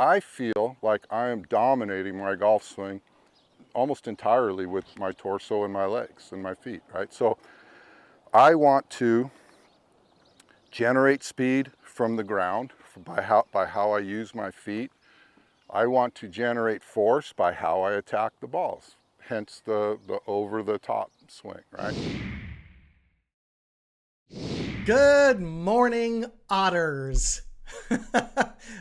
I feel like I am dominating my golf swing almost entirely with my torso and my legs and my feet, right? So I want to generate speed from the ground by how I use my feet. I want to generate force by how I attack the balls, hence the over-the-top swing, right? Good morning, otters.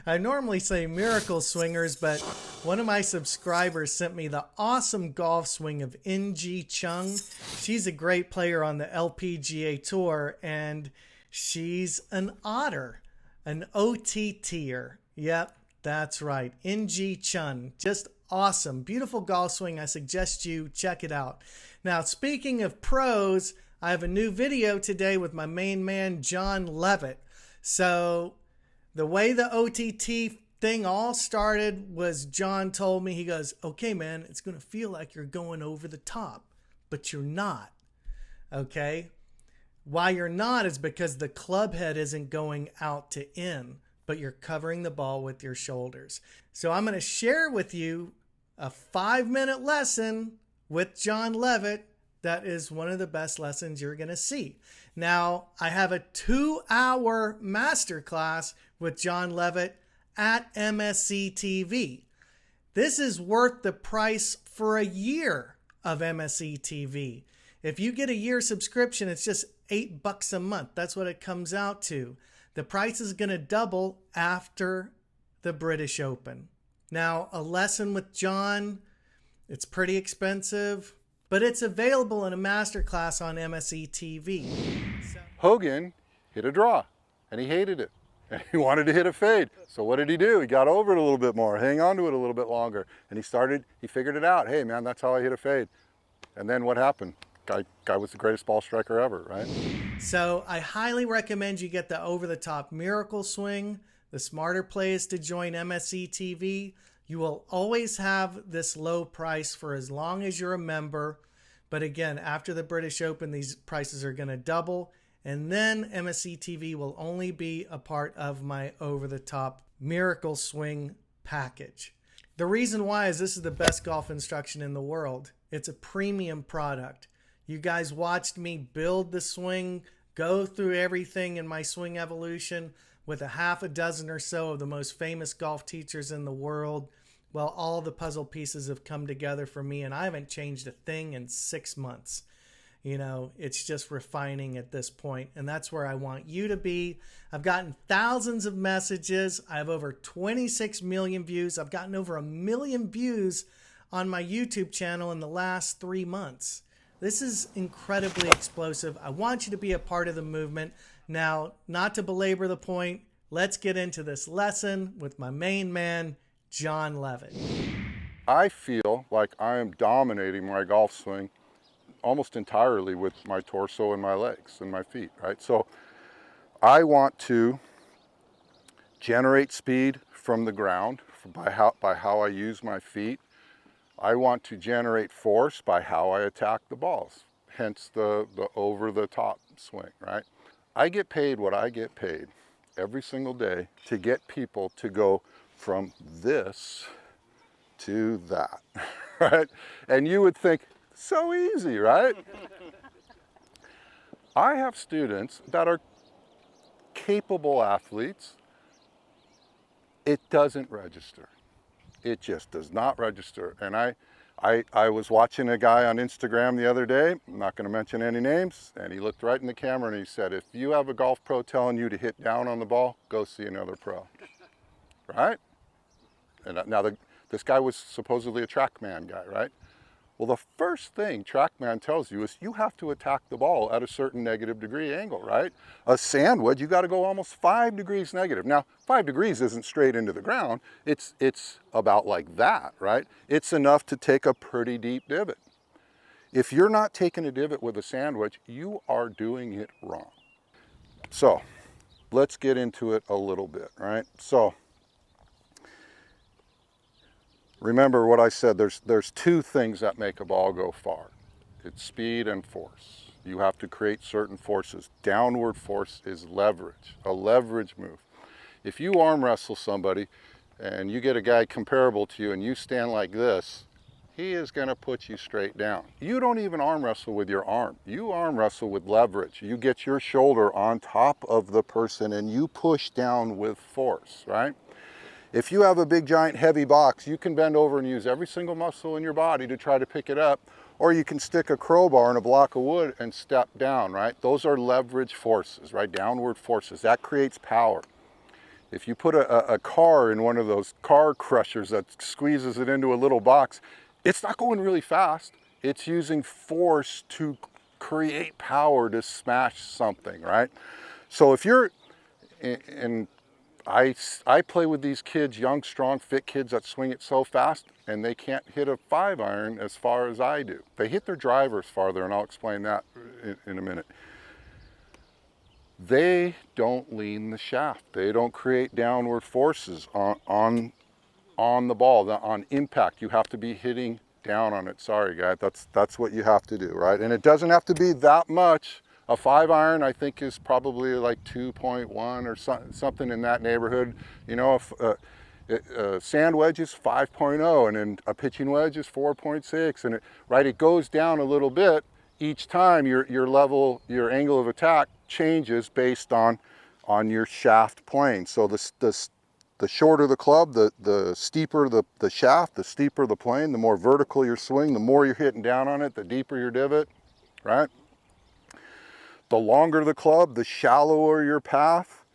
I normally say miracle swingers, but one of my subscribers sent me the awesome golf swing of NG Chung. She's a great player on the LPGA Tour, and she's an otter, an OTTer. Yep, that's right, NG Chung. Just awesome, beautiful golf swing. I suggest you check it out. Now, speaking of pros, I have a new video today with my main man, Jon Levitt. So the way the OTT thing all started was Jon told me, he goes, okay, man, it's going to feel like you're going over the top, but you're not. Okay. Why you're not is because the club head isn't going out to in, but you're covering the ball with your shoulders. So I'm going to share with you a 5-minute lesson with Jon Levitt. That is one of the best lessons you're going to see. Now, I have a 2-hour masterclass with Jon Levitt at MSC TV. This is worth the price for a year of MSC TV. If you get a year subscription, it's just $8 a month. That's what it comes out to. The price is going to double after the British Open. Now, a lesson with Jon, it's pretty expensive, but it's available in a masterclass on MSC TV. Hogan hit a draw, and he hated it. And he wanted to hit a fade. So what did he do? He got over it a little bit more, hang on to it a little bit longer. And he figured it out. Hey, man, that's how I hit a fade. And then what happened? Guy was the greatest ball striker ever, right? So I highly recommend you get the over-the-top miracle swing. The smarter play is to join MSC TV. You will always have this low price for as long as you're a member. But again, after the British Open, these prices are going to double. And then MSC TV will only be a part of my over-the-top miracle swing package. The reason why is this is the best golf instruction in the world. It's a premium product. You guys watched me build the swing, go through everything in my swing evolution with a half a dozen or so of the most famous golf teachers in the world. Well, all the puzzle pieces have come together for me, and I haven't changed a thing in 6 months. You know, it's just refining at this point, and that's where I want you to be. I've gotten thousands of messages. I have over 26 million views. I've gotten over 1 million views on my YouTube channel in the last 3 months. This is incredibly explosive. I want you to be a part of the movement. Now, not to belabor the point, let's get into this lesson with my main man, Jon Levitt. I feel like I am dominating my golf swing almost entirely with my torso and my legs and my feet, right? So I want to generate speed from the ground by how I use my feet. I want to generate force by how I attack the balls, hence the over-the-top swing, right? I get paid what I get paid every single day to get people to go from this to that, right? And you would think, so easy, right? I have students that are capable athletes. It doesn't register. It just does not register. And I was watching a guy on Instagram the other day, I'm not going to mention any names, and he looked right in the camera and he said, if you have a golf pro telling you to hit down on the ball, go see another pro, right? And now this guy was supposedly a TrackMan guy, right? Well, the first thing TrackMan tells you is you have to attack the ball at a certain negative degree angle, right? A sandwich, you got to go almost 5 degrees negative. Now, 5 degrees isn't straight into the ground. It's about like that, right? It's enough to take a pretty deep divot. If you're not taking a divot with a sandwich, you are doing it wrong. So let's get into it a little bit, right? So remember what I said, there's 2 things that make a ball go far. It's speed and force. You have to create certain forces. Downward force is leverage, a leverage move. If you arm wrestle somebody, and you get a guy comparable to you and you stand like this, he is going to put you straight down. You don't even arm wrestle with your arm. You arm wrestle with leverage. You get your shoulder on top of the person and you push down with force, right? If you have a big, giant, heavy box, you can bend over and use every single muscle in your body to try to pick it up, or you can stick a crowbar in a block of wood and step down, right? Those are leverage forces, right? Downward forces. That creates power. If you put a car in one of those car crushers that squeezes it into a little box, it's not going really fast. It's using force to create power to smash something, right? So if you're, and I play with these kids, young, strong, fit kids that swing it so fast, and they can't hit a 5-iron as far as I do. They hit their drivers farther, and I'll explain that in a minute. They don't lean the shaft. They don't create downward forces on the ball, on impact. You have to be hitting down on it. Sorry, guys, that's what you have to do, right? And it doesn't have to be that much. A 5-iron, I think, is probably like 2.1 or something in that neighborhood. You know, if sand wedge is 5.0, and then a pitching wedge is 4.6, and it goes down a little bit each time. Your level, your angle of attack changes based on your shaft plane. So the shorter the club, the steeper the shaft, the steeper the plane, the more vertical your swing, the more you're hitting down on it, the deeper your divot, right? The longer the club, the shallower your path,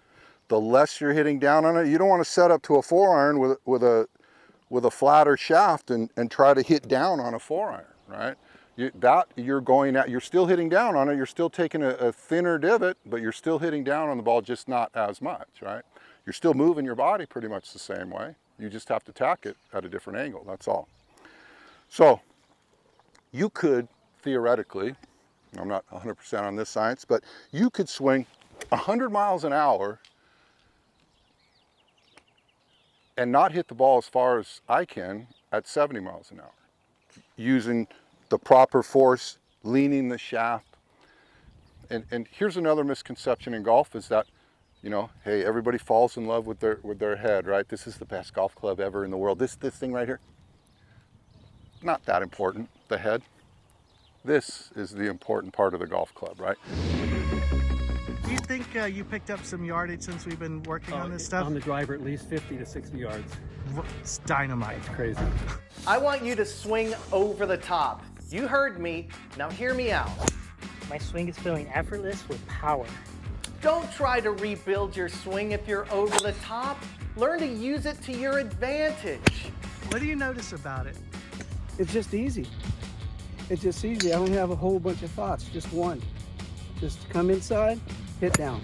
the less you're hitting down on it. You don't want to set up to a 4-iron with a flatter shaft and try to hit down on a 4-iron, right? You're still hitting down on it. You're still taking a thinner divot, but you're still hitting down on the ball, just not as much, right? You're still moving your body pretty much the same way. You just have to tack it at a different angle, that's all. So you could theoretically, I'm not 100% on this science, but you could swing 100 miles an hour and not hit the ball as far as I can at 70 miles an hour, using the proper force, leaning the shaft. And here's another misconception in golf is that, you know, hey, everybody falls in love with their head, right? This is the best golf club ever in the world. This thing right here, not that important, the head. This is the important part of the golf club, right? Do you think you picked up some yardage since we've been working on this stuff? On the driver, at least 50 to 60 yards. It's dynamite. It's crazy. I want you to swing over the top. You heard me, now hear me out. My swing is feeling effortless with power. Don't try to rebuild your swing if you're over the top. Learn to use it to your advantage. What do you notice about it? It's just easy. It's just easy. I don't have a whole bunch of thoughts, just one. Just come inside, hit down.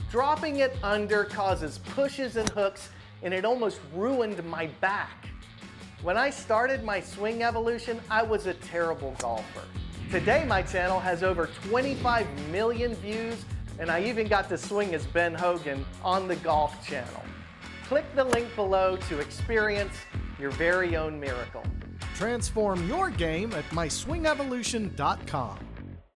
Dropping it under causes pushes and hooks, and it almost ruined my back. When I started my swing evolution, I was a terrible golfer. Today, my channel has over 25 million views, and I even got to swing as Ben Hogan on the Golf Channel. Click the link below to experience your very own miracle. Transform your game at myswingevolution.com.